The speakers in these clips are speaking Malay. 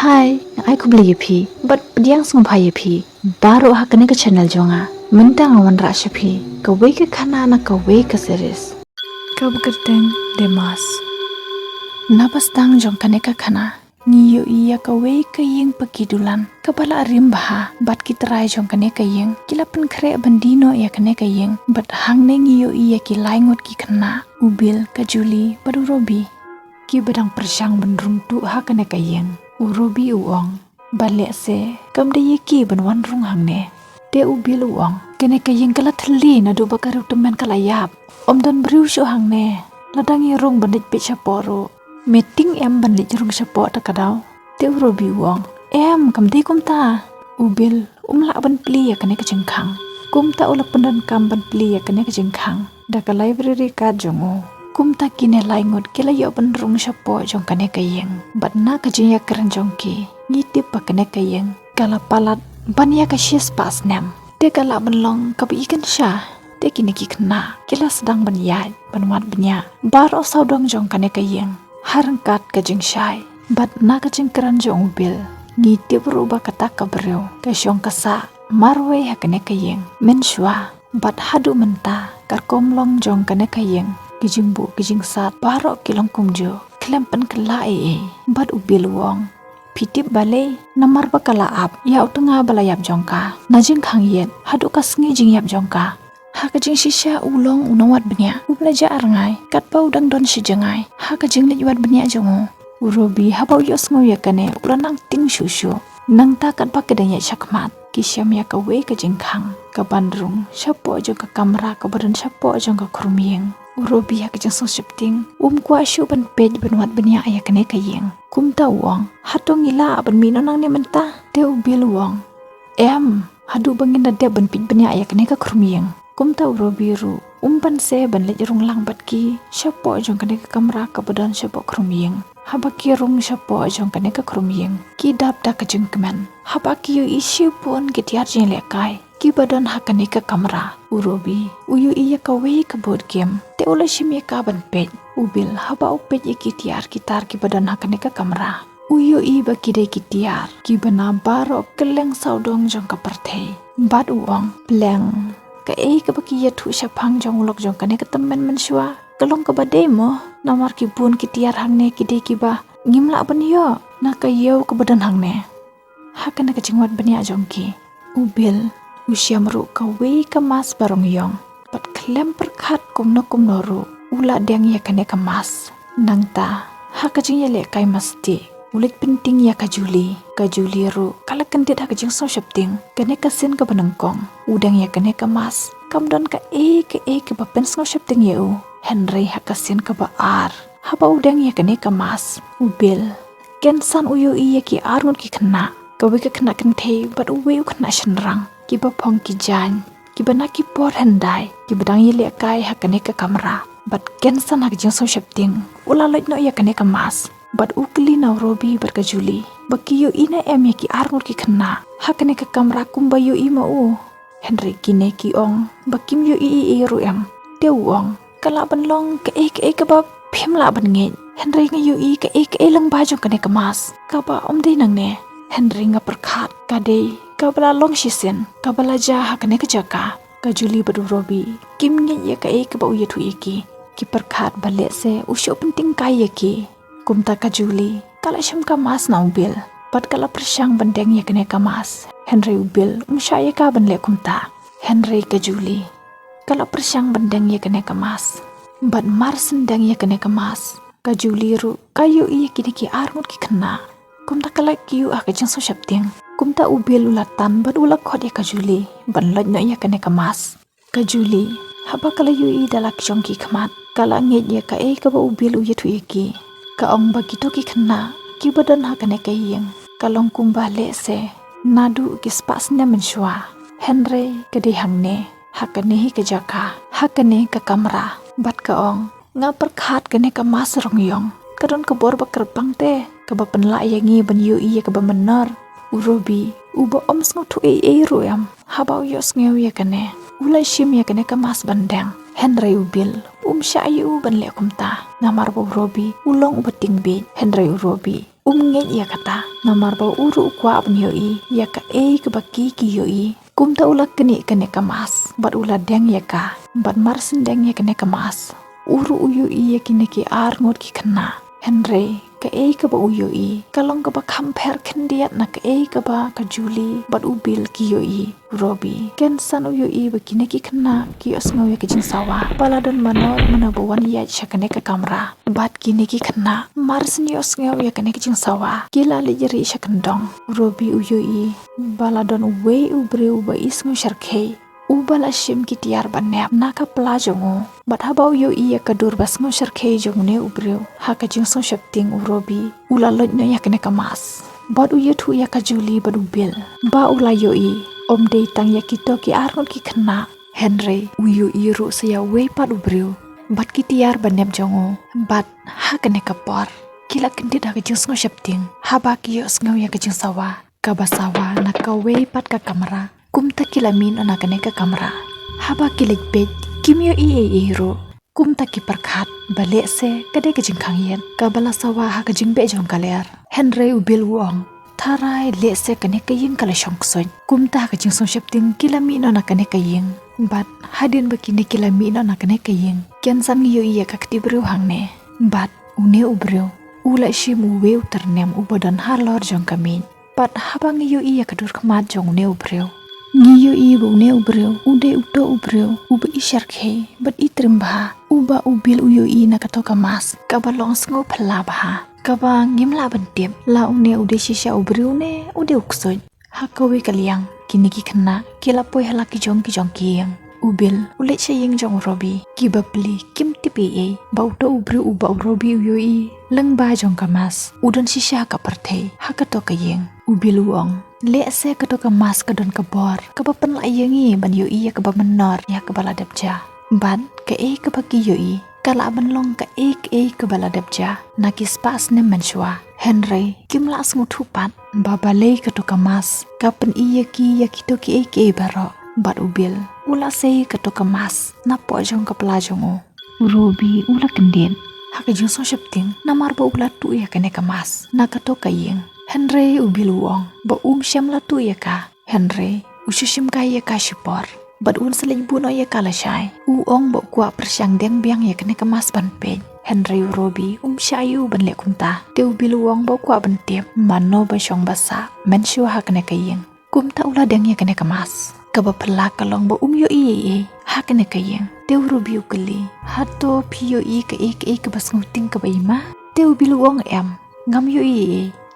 Hai, aku beli phi, but pediang sung phai phi. Baru hakane ke channel jonga. Mentang awan rasya phi. Kawai ke khana na kawai ke series. Kau berteng demas. Napas tang jong kane ka khana. Ngiyo iya kawai ke ying pakidulan. Kepala arim baha, bat kitrai jong kane ka ying. Kilapan kre bandino ya kane ka ying. Bat hang ne ngiyo iya ki laingot ki khana. Ubil ka Juli padu Robi. Ki bedang persang benrum tu hakane ka ying. Urobi uong balik se kam de yeki benwan rung hang ne de ubil uong kene ka yeng kala thli na do bakaru temen kala yap om dan briu shu hang ne ladang ye rung bandit pe chaporo meeting em bandit rung chapo ta kadau de urobi uong em kam de kum ta ubil umla ban pli ya kene ka jengkhang kum ta ulak pendan kam ban pli ya kene ka jengkhang da ka library ka jongo kum ta kine laingot kila yo benrung chapo jong kane kayeng bat na ka jinya keren jong ki ngitip pa kane kayeng kala palat ban ya ka shis pas nem te kala benlong ka bi ikan sha te kine ki kena kila sedang ban ya ban wat benya bar o saudong jong kane kayeng harangkat ka jing shai bat na ka jing keren jong bil ngitip ruba kata ka breu ka shong kasa marwe ha kane kayeng men shwa bat hadu menta kar komlong jong kane kayeng kijing bu kijing sat barok kilong kumjo klempen kela bat ubil wong pitip bale namar bakala ap ya utunga balayap jongka najing khang yet hadu kasngi jing yap jongka ha kajing shisha ulong unawat benya ublaja arngai kat pa udang don si jangai ha kajing lejwat benya jongo urobi habau yos ngo yakane ulanang ting shushu nang ta kat pa kedanya chakmat kisyam ya kawe kajing khang ka bandrung shapo jo ka kamera ka badan shapo jo ka khurmiyeng urobi ya kajang sosipting kwa shu ban pej banwat benya aya kane kayeng kum ta wong hatong ila ban mino nang ne menta de ubil wong em hadu bangin da de ban pej benya aya kane ka khurmiyeng kum ta urobi ru ban se ban lej rung lang bat ki shapo jong kane ka kamera ka badan shapo khurmiyeng habaki rung shapo jong kane ka khurmiyeng ki dap da kajing kemen habaki yu issue pun getiar jeng lekai ki badan hakane ka kamera urobi uyu iya kawe ka board game te ola shimye ka ban pej ubil haba upej ikitiar kitar ki badan hakane ka kamera uyu i ba kide kitiar ki bana baro keleng saudong jong ka parthe bat uong pleng ka ka baki ya thu shapang jong ulok jong kane ka temen menshwa kelong ka bade mo namar ki bun kitiar hangne kide ki ba ngimla ban yo na ka yo ka badan hangne hakane ka jingwat banya jong ki ubil usia meru kawe kemas barong yong pat klem perkat kumno ru ula deng ya kane kemas nangta ha kajing ya le kai masti ulit penting ya kajuli ru kala kendit ha kajing so shapting kane kasin ka benengkong udang ya kane kemas kamdon ka ke bapen so shapting ya u Henry ha kasin ka baar haba udang ya kane kemas ubil kensan uyu iya ki arnut ki kena kawe ka kena kenthe bat uwe kena shenrang kiba pong ki jan kiba na ki por hendai kiba dang yele kai hakane ka kamera bat kensan hak jing so shapting ula loj no ya kane ka mas bat ukli na robi bar ka Juli baki yo ina em ya ki arngur ki khna hakane ka kamera kumba yo i ma u Henry kine ki ong bakim yo i ru em te uong kala ban long ka ka ba phim la ban nge Henry nga yo i ka lang ba jong kane ka mas ka ba om de nang ne Henry nga perkhat ka de kabala long shisen kabala ja hakane ka jaka ka Juli badu Robi kim nge ya ka ba uye thu iki ki perkhat bale se usyo penting kai ya ki kumta ka Juli kala sham ka mas na ubil pat kala persang bandeng ya kane ka mas Henry ubil umshaya ka ban le kumta Henry ka Juli kala persang bandeng ya kane ka mas bat mar sendang ya kane ka mas ka Juli ru kayu iya kini ki armut ki kena kumta kala kiu akajang so shapting kumta ubil ulatan bat ulak khode ka Juli ban loj no ya kane kamas ka Juli haba kala yui dalak jongki khamat kala nge ya ka ba ubil uye thu ki ka ong ba kito ki khna ki badan ha kane ka yeng kalong kumba le se nadu ki spas na menshwa Henry ka de hangne hakane hi ka jaka hakane ka kamera bat ka ong nga perkhat kane ka mas rong yong kadon ka bor ba kerpang te ka ba penla yangi ban yui ka ba menar urobi uba om sngo tu ru am habau yos ngeu ya kane ulai shim ya kane ka mas bandang Henry ubil sha yu ban le kumta namar bo robi ulong ubating bi Henry urobi Nget ya kata namar bau uru kwa ban yoi ya ka ke baki ki yoi kum ta ula kene kamas bat ula deng ya ka bat marsen deng ya kene kamas uru uyu ya kine ki ar ngot ki kena Henry ka ba uyu kalong ka ba compare kendiat na ka ba ka Julie bat ubil ki yoi Robi ken san uyu ba kine ki kena ki osngo ya ki jing sawa baladon manor manabuan ya shakane ka kamera bat kine ki kena marsen yos ngau ya kane ki jing sawa kila li jeri shakandong Robi uyu baladon we ubreu ba isngo sharkei ubala shim ki tiar banep naka plajongo bat habau yo iya kadur basngo sharkei jongne ubreu haka jing song shapting urobi ula lodno ya kene kamas bat uye thu ya ka Julie bat ubil ba ula yo om dei tang ya kito ki arno ki kena Henry uyu ru saya we pat ubreu bat ki tiar banep jongo bat haka ne kapor kila kendit haka jing song shapting haba ki yo sngo ya ka jing sawa kabasawa na ka we pat ka kamera kum ta kilamin ona kane ka kamera haba kilik bet kimyo ro kum ta ki perkhat bale se kade ka jingkhang yen ka bala sawa ha ka jingbe jong kaler Henry ubil wong tharai le se kane ka yin kala shong soin kum ta ka jing song shapting kilamin ona kane ka yin bat hadin ba kine kilamin ona kane ka yin ken san yo iya ka ktibru hangne bat une ubru ula shim uwe uternem ubadan halor jong kamin bat habang yo iya kadur kmat jong ne ubreu ngiyo ibu ne ubreu ude uto ubreu uba isharkhe bat itrimba uba ubil uyo na katoka mas kabalong sngo phalabha kabang ngimla bantip la une ude shisha ubreu ne ude uksoy hakawi kaliang kini ki khna kila poi hala ki jong kiyang ubil ule chaying jong Robi ki bapli kim tipi bauto ubreu uba Robi uyo lang ba jong kamas udon shisha ka parthe hakato kayeng ubil uong le se katoka mas kadon kabor kabapan la yengi ban yo iya kaba menor ya kabala dapja ban ka kabaki yo kala ban long ka kabala dapja nakis pas ne manshwa Henry kimla asngu pat babale katoka mas kapan iya ki ya kito ki baro bat ubil ula se katoka mas na pojong ka plajongo Robi ula kendin haka jing so shapting namar ba ula tu ya kene kamas na katoka yeng Henry ubil wong ba syam la tu ya ka Henry ushishim ka ya ka shipor bat seling buno ya kala shai uong ba kwa persyang deng biang ya kene kemas ban pe Henry Robi syayu ban le kumta te ubil wong ba kwa ban tip mano ba syong basa men shu ha kene kayeng kumta ula deng ya kene kemas kaba pela kalong ba yo ha kene kayeng te Robi ukeli hato piyo ka bas nguting ka ba ima te ubil wong ngam yo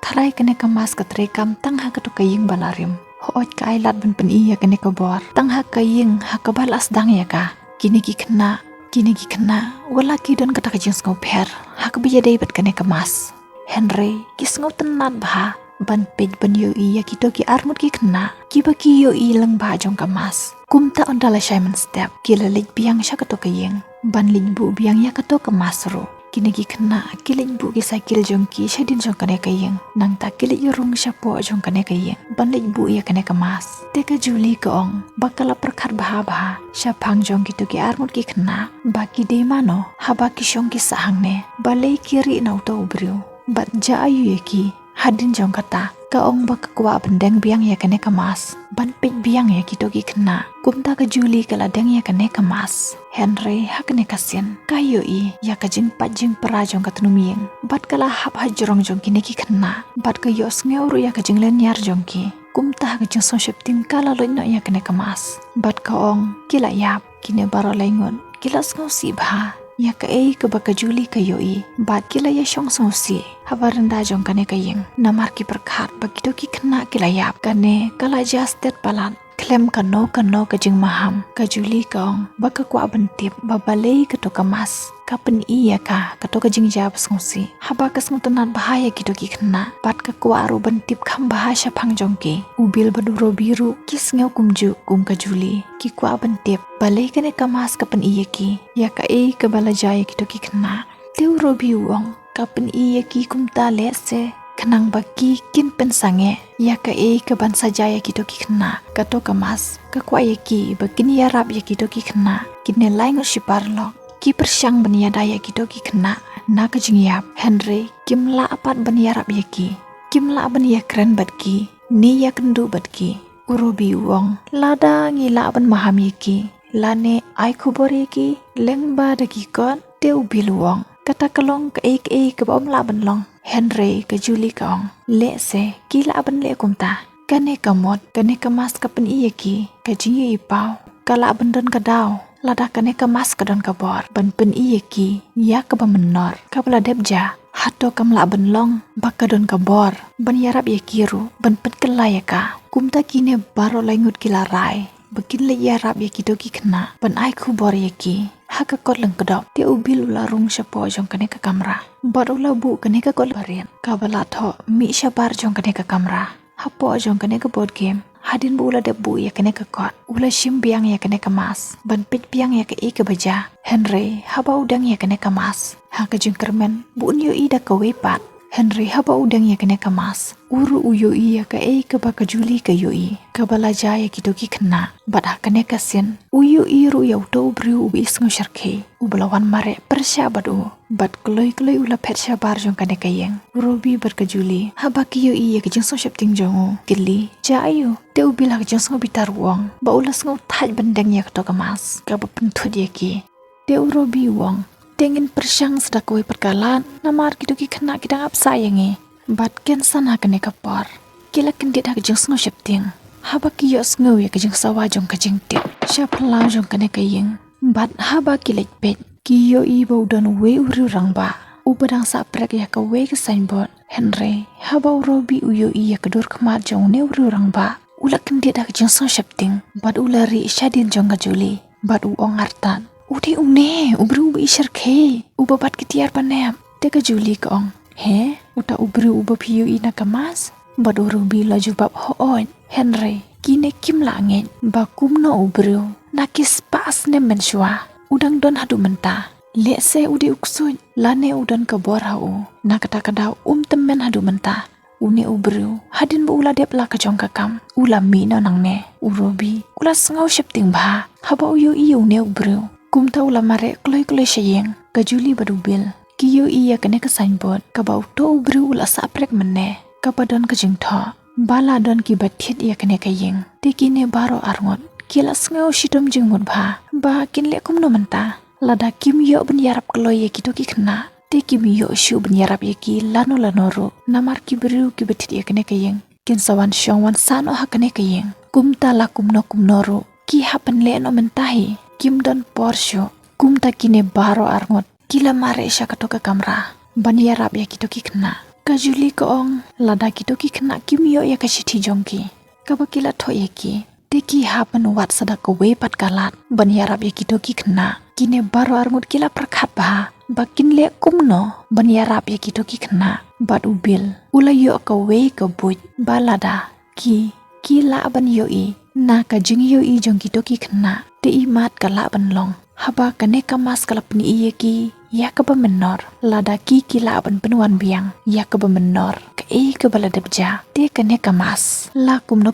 tharai kene kamas ka trekam tang ha ka to kaying balarim hoot ka ailat ban pen iya kene ka bor tang ha kaying ha ka balas dang ya ka kini ki kena wala ki don kata ka jing ngau pher ha ka biya dei bat kene kamas Henry kis ngau tenat bah ban pej ban yo iya ki to ki armut ki kena ki ba ki yo lang ba jong kamas kumta ondala Simon step ki lalik biang sha ka to kaying ban linbu biang ya ka to kamas ro kini ki kena kiling bu ki sakil jong ki shadin jong kane kayeng nang ta kilik yorung syapo jong kane kayeng banlik bu ya kane kemas teka Julie keong bakala perkhat baha syapang jong ki to ki armut ki kena baki de mano haba ki shong ki sahangne balai kiri nau to ubreu bat ja ayu ki hadin jong kata kaong bak kwa bendeng biang ya kane kemas ban pej biang ya ki to ki kena kumta ka Julie kala deng ya kane kemas Henry hakne kasien kayo ya ka jing pat jing pra jong ka tnumiyeng bat kala hap hajrong jong ki neki kena bat ka yos ngeuru ya ka jing len yar jong ki kumta ka jing so shapting kala lo no ya kane kemas bat kaong kila yap kine baro laingon kila sngo si bha ya ka ka baka Julie kayo bat kila ya shong so si habaranda jong kane kayeng namar ki perkhat bakito ki kena kila yap kane kala jastet palan klem kano ka jing maham ka Julie kaong baka kwa bentip babale ka to kamas kapen iya ka to ka jing jab ngosi haba ka smutunan bahaya ki to ki kena bat ka kwa ro bentip kham bahasa phang jongki ubil baduro biru kis ngeu kumju kum ka Julie ki kwa bentip bale kane kamas kapen iya ki ya ka ka bala jaya ki to ki kena teu ro biwong kapen iya ki kumta lese kenang baki kin pensange ya ka ka bansa jaya kito ki kena kato kamas ka kwa ya ki bakin ya rap ya kito ki kena kine laingo shiparlo ki persyang benia daya kito ki kena na ka jingyap Henry kimla apat ban yarap yaki kimla ban ya kren batki ni ya kendu batki urobi wong lada ngila ban maham yaki lane ai khubor yaki lengba daki kon teu biluong kata kalong ka ke bom la ban long Henry ke Julie kaong le se kila ban le kumta kane kamot kane kamas kapen iyaki ka jingi ipau kala ban don kadau lada kane kamas ka don kabor ban pen iyaki ya ka bamenor ka bala debja hato kamla ban long baka don kabor ban yarap yakiru ban pen kelayaka kumta kine baro langut kila rai Bakin le yarap yaki dogi kena ban ai khubor yaki haka kot lang kedop ti ubil ula rung syapo jong kane ka kamera bar ula bu kane ka kot barian ka bala tho mi syabar jong kane ka kamera hapo jong kane ka board game hadin bu ula debu ya kane ka kot ula shim biang ya kane ka mas ban pit biang ya ka ke baja Henry haba udang ya kane ka mas haka jong kermen bu nyo ida ka wepat Henry haba udang ya kene kamas uru uyo iya ka baka Julie ka yoi ka balaja ya kidoki kena bat hakane kasin uyo iru ya uto bru ubi isngo sharke ubalawan mare persya badu bat kloi ula persya bar jong kane kayeng urobi bar ka Julie haba ki yoi ya ka jeng so shapting jongo kili ja ayo te ubil hak jeng so bitar wong ba ulas ngo thaj bandeng ya ka kamas ka bapentud ya ki te urobi wong Tengin persyang sedakoi perkalan namar kidoki kena kidang ap sayangi bat ken sana kene kapor kila kendit hak jeng sngo shapting haba kiyo sngo ya kejeng sawa jong kejeng tip syap lang jong kene kayeng bat haba kilek pet kiyo ibo don we uru rangba ubadang sa prek ya ka we ke signboard Henry haba urobi uyo iya kedur kemat jong ne uru rangba ula kendit hak jeng sngo shapting bat ulari syadin jong ka Julie bat uong artan Ude une ubru ishar ke ubabat kitiar panep teka Julie kong he uta ubru uba piyu ina kamas baduru bila jubab hoon Henry kine kim langit bakum no ubru nakis pas ne menshwa udang don hadu menta lese ude uksun lane udan kabor hau nakata kadau temen hadu menta une ubru hadin bu ula dep la ka jong kakam ula mina nangne urobi ula sngau shapting ba haba uyu iyu ne ubru Kumta ula mare kloi syayeng ka Julie badubil kiyo iya kene ka signboard ka bau to ubru ula saprek menne ka padon ka jingtho bala don ki bathit iya kene ka yeng tikine baro arngot kila sngo shitom jingmut ba kin le kum no menta lada kim yo ben yarap kloi ye kito ki khna tiki mi yo shu ben yarap ye ki lano ro namar ki bru ki bathit iya kene ka yeng kin sawan shongwan sano ha kene ka yeng kumta la kumno ro ki hapen le no mentahi Kim dan Porsche kumta kine baro arngot kila mare isya katoka kamera ban yarap ya kitoki kena ka Julie koong lada kitoki kena kim yo ya kashiti jongki ka bakila tho yeki teki hapan wat sadak we pat kalat ban yarap ya kitoki kena kine baro arngot kila prakhat ba bakin le kumno ban yarap ya kitoki kena bat ubil ula yo ka we ka buj balada kila ban yo i na ka jing yo i jong kitoki kena te imat kala ban long haba kane kamas kala pni iye ki ya ka ba menor lada ki kila ban penuan biang ya ka ba menor ka ka bala debja te kane kamas la kumno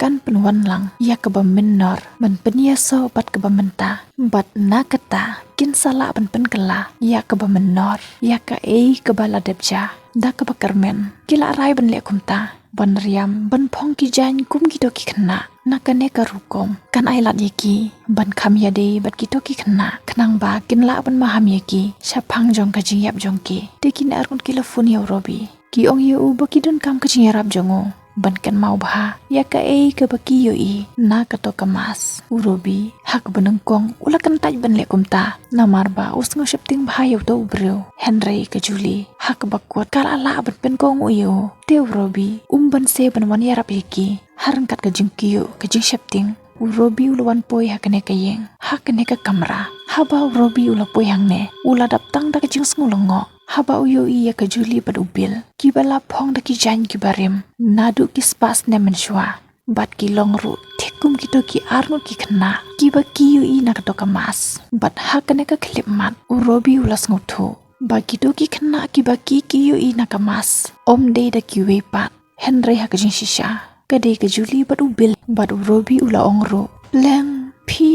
kan penuan lang ya ka ba menor ban penia so bat ka ba menta bat na kata kin sala ban pen kala ya ka ba menor ya ka ka bala debja da ka ba kermen kila rai ban le kumta ban riam ban phong ki jan kum ki to ki khna nakane ka rukom kan ai lat yeki ban kham ya de bat ki to ki khna khnang ba kin la ban ma ham yeki shaphang jong ka jingyap jong ki tekin arkun ki la phone ya robi ki ong ye u ba ki don kam ka jingyarap jongo ban kan mau ba ya ka ka ba ki yo i na ka to kamas urobi hak banang kong ula kan taj ban le kumta namar ba usngo shapting ba yo to bro Henry ka Julie hak ba kuat kala la ban pen kong uyo te urobi ban se ban wan yarap yeki harangkat ka jingkiyo ka jing shapting urobi ulawan poi hakane ka yeng hakane ka kamera haba urobi ula poi hangne ula daptang da ka jing ngulongo haba uyo iya ka Julie pad ubil kibala phong da ki jan ki barim nadu ki spas ne menshwa bat ki longru tekum kito ki arno ki khna kiba kiyo i na ka to kamas bat hakane ka klip mat urobi ulas nguthu ba kito ki khna kiba kiyo i na kamas de da ki we pat Henry hak jing shisha kade ka Julie bad ubil bad urobi ula ongro leng phi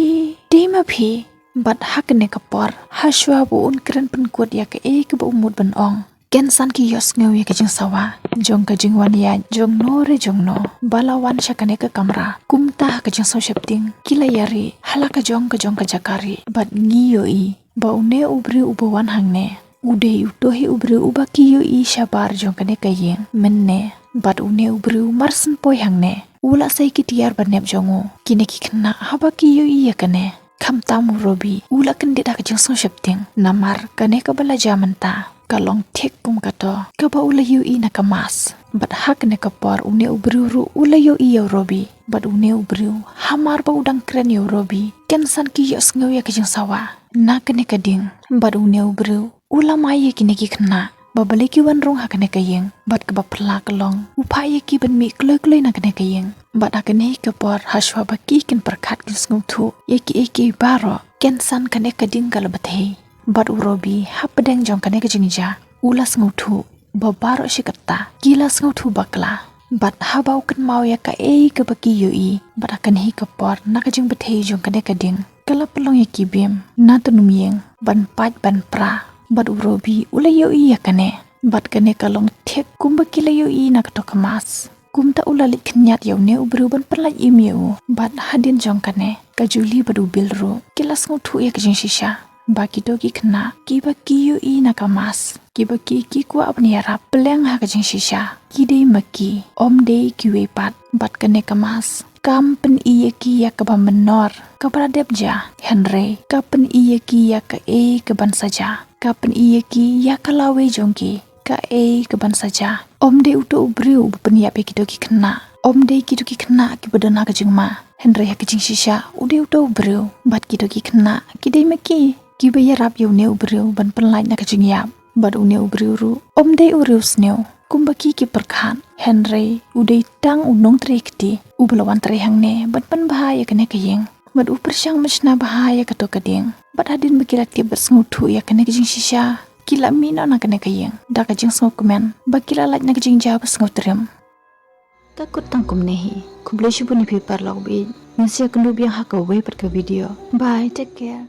dema phi Bat hakne kapor haswa bu un keren penkut ya ke ke bu umut ben ong. Ken san ki yos ngeu ya ke jing sawa. Jong ke jing wan ya jong no re jong no. Balawan syakane ke kamera. Kumta ke jing so shepting. Kila yari hala ke jong ke jakari. Bat ngiyo i. Ba une ubri ubawan hangne. Ude utohi ubri ubaki yo i shabar jong kane kayeng. Menne. Bat une ubri marsen poi hangne. Ula say ki tiar banep jongo. Kine ki kena habaki yo i ya kane. Kam tamu robi. Ula kendit ka jing so shepting. Namar kane ka bala jamanta. Kalong tek kum kato kaba ula yu i nakamas bat hak ne kapor une ubriu ula yu i yo robi bat une ubriu hamar ba udang kren yo robi ken san ki yos ngeu ya kajing sawa na kene kading bat une ubriu ula mai ki ne ki khna ba bale ki wan rong hak ne kayeng bat ka ba phla kalong upai ki ban mi kloi na kene kayeng bat hak ne kapor haswa ba ki ken perkhat ki sngu thu eki baro ken san kane kading kalabathe bat urobi hapdeng jong kane kejinija ulas ngutu babaro shikata gilas ngutu bakla bat habau kan mau ya ka ke baki yoi bat akan hi kapor nakajing bethe jong kane kading kala pelong ya kibim na tunumyeng ban pat ban pra bat urobi ula yoi ya kane bat kane kalong tek kumba kila yoi nakato kamas kumta ula liknyat yaune ubru ban perlaj imeu bat hadin jong kane kajuli badu bilro kilas ngutu ya kejing shisha baki dogi kena kiba kiyu i nakamas kiba ki kwa apniara peleng ha kajing shisha kidei maki om dei kiwe pat bat kene kamas kampen iye ki ya kaba menor kabradep ja henry kapen iye ki ya ka keban saja kapen iye ki ya kalawe jongki ka keban saja om dei uto ubriu penia pe kidogi kena om dei kidogi kena kibadana kajing ma henry ha kajing shisha ude uto ubriu bat kidogi kena kidei maki kiba ya rap yo ne ubriu ban penlai na kajing yap bat une ubriu ru om dei uriu sneu kumbaki ki perkhan henry udei tang unong trekti ubelawan tre hangne bat pen bahaya kene kayeng bat upersyang machna bahaya kato kading bat hadin bekilat ki bersngutu ya kene kajing shisha kila mina na kene kayeng da kajing sngu komen bakila laj na kajing jawab sngutrem takut tangkum nehi kubleshu puni paper log bi nsia kendu biang hakawe per ke video bye take care